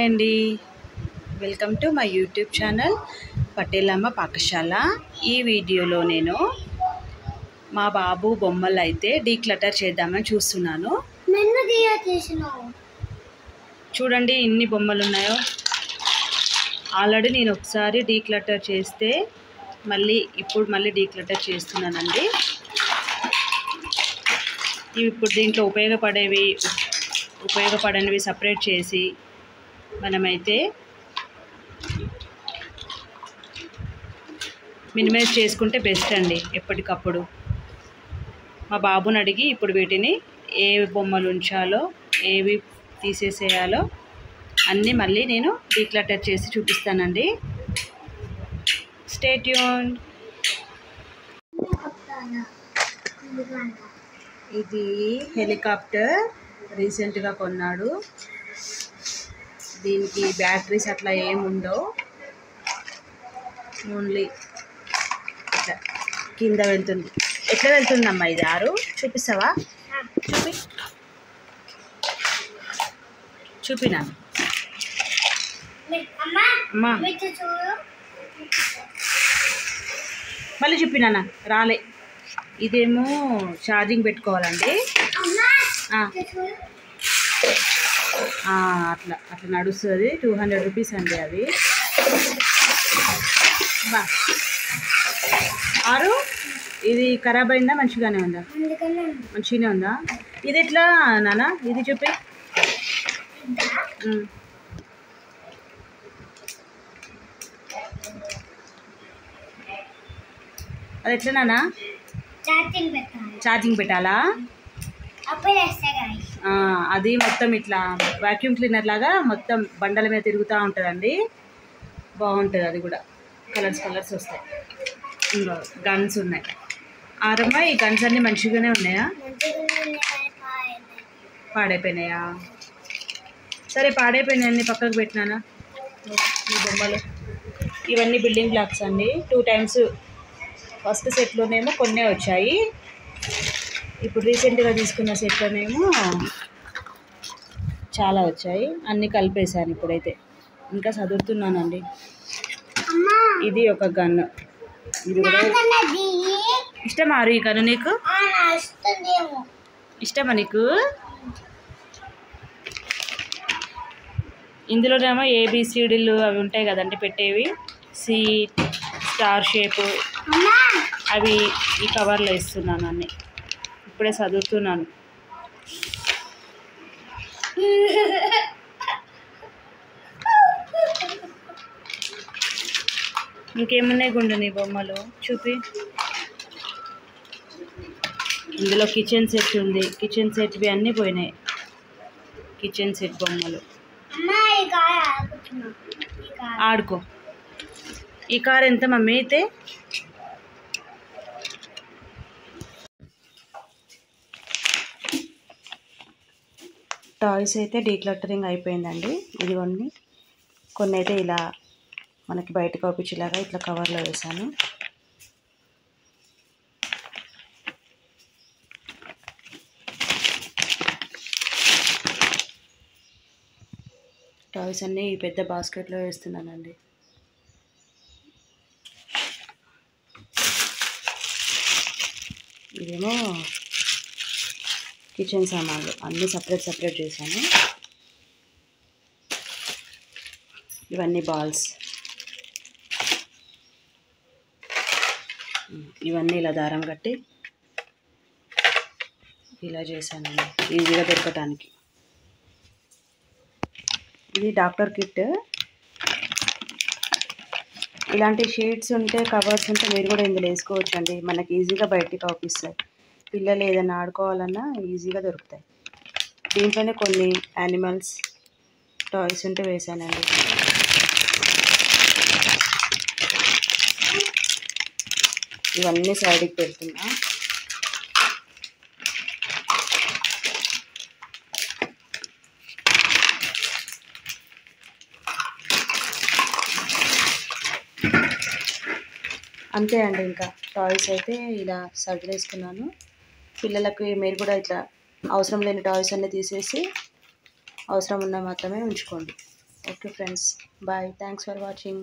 Hi అండి, welcome to my YouTube channel Patelamma Pakashala. ఈ వీడియోలో నేను మా బాబు బొమ్మలు అయితే డీక్లటర్ చేద్దామని చూస్తున్నాను. చూడండి ఎన్ని బొమ్మలు ఉన్నాయో. ఆల్రెడీ నేను ఒకసారి డీక్లటర్ చేస్తే మళ్ళీ డీక్లటర్ చేస్తున్నానండి. ఇప్పుడు దీంట్లో ఉపయోగపడనివి సపరేట్ చేసి మనమైతే మినిమైజ్ చేసుకుంటే బెస్ట్ అండి. ఎప్పటికప్పుడు మా బాబుని అడిగి ఇప్పుడు వీటిని ఏ బొమ్మలు ఉంచాలో, ఏవి తీసేసేయాలో అన్నీ మళ్ళీ నేను డీక్లటర్ చేసి చూపిస్తానండి. Stay tuned. ఇది హెలికాప్టర్ రీసెంట్గా కొన్నాడు. దీనికి బ్యాటరీస్ అట్లా ఏముండవు, ఓన్లీ ఇట్లా కింద వెళ్తుంది. ఎట్లా వెళ్తుందమ్మా ఇది? చూపిస్తావా? చూపినా అమ్మా, మళ్ళీ చూపినా రాలే. ఇదేమో ఛార్జింగ్ పెట్టుకోవాలండి. అట్లా నడుస్తుంది. 200 రూపీస్ అండి అది. ఇది ఖరాబ్ అయిందా? మంచిగానే ఉందా? మంచిగానే ఉందా? ఇది ఎట్లా నాన్న? ఇది చూపి. అది ఎట్లా నాన్న? ఛార్జింగ్ పెట్టాలా? అది మొత్తం ఇట్లా వాక్యూమ్ క్లీనర్ లాగా మొత్తం బండల మీద తిరుగుతూ ఉంటుందండి. బాగుంటుంది. అది కూడా కలర్స్ వస్తాయి. ఇంకా గన్స్ ఉన్నాయి. ఆరమ్మ, ఈ గన్స్ అన్నీ మంచిగానే ఉన్నాయా? పాడైపోయినాయా? సరే, పాడైపోయినాయన్ని పక్కకు పెట్టినానా ఈ బొమ్మలు. ఇవన్నీ బిల్డింగ్ బ్లాక్స్ అండి. 2 టైమ్స్ ఫస్ట్ సెట్లోనేమో కొన్నే వచ్చాయి. ఇప్పుడు రీసెంట్గా తీసుకున్న సెట్లోనేమో చాలా వచ్చాయి. అన్నీ కలిపేశాను ఇప్పుడైతే. ఇంకా చదువుతున్నానండి. ఇది ఒక గన్ను. ఇది కూడా ఇష్టమా? ఈ గన్ను నీకు ఇష్టమా? నీకు ఇందులోనేమో ABCDలు అవి ఉంటాయి కదండి పెట్టేవి. సి, స్టార్ షేపు, అవి ఈ కవర్లో ఇస్తున్నాను అన్నీ. ఇప్పుడే చదువుతున్నాను. ఇంకేమున్నాయి గుండు నీ బొమ్మలు? చూపి. ఇందులో కిచెన్ సెట్ ఉంది. కిచెన్ సెట్వి అన్నీ పోయినాయి. కిచెన్ సెట్ బొమ్మలు. ఆడుకో. ఈ కార్ ఎంత మమ్మీ? అయితే టాయ్స్ అయితే డీక్లటరింగ్ అయిపోయిందండి. ఇదిగోండి, కొన్ని అయితే ఇలా మనకి బయటకు పంపించేలాగా ఇట్లా కవర్లో వేసాను. టాయ్స్ అన్నీ ఈ పెద్ద బాస్కెట్లో వేస్తున్నానండి. ఇదేమో కిచెన్ సామాన్లు అన్నీ సపరేట్ చేశాను. ఇవన్నీ బాల్స్. ఇవన్నీ ఇలా దారం కట్టి ఇలా చేశానండి, ఈజీగా దొరకటానికి. ఇది డాక్టర్ కిట్. ఇలాంటి షీట్స్ ఉంటే, కవర్స్ ఉంటే మీరు కూడా ఇందులో వేసుకోవచ్చండి. మనకి ఈజీగా బయటికి అవుపిస్తాయి. పిల్లలు ఏదైనా ఆడుకోవాలన్నా ఈజీగా దొరుకుతాయి. దీంట్లోనే కొన్ని యానిమల్స్ టాయ్స్ ఉంటే వేసానండి. ఇవన్నీ సైడ్కి పెడుతున్నా. అంతే అండి. ఇంకా టాయ్స్ అయితే ఇలా సర్దేసుకున్నాను. పిల్లలకు మీరు కూడా ఇట్లా అవసరం లేని టాయ్స్ అన్నీ తీసేసి అవసరం ఉన్నవి మాత్రమే ఉంచుకోండి. Okay friends, bye, thanks for watching.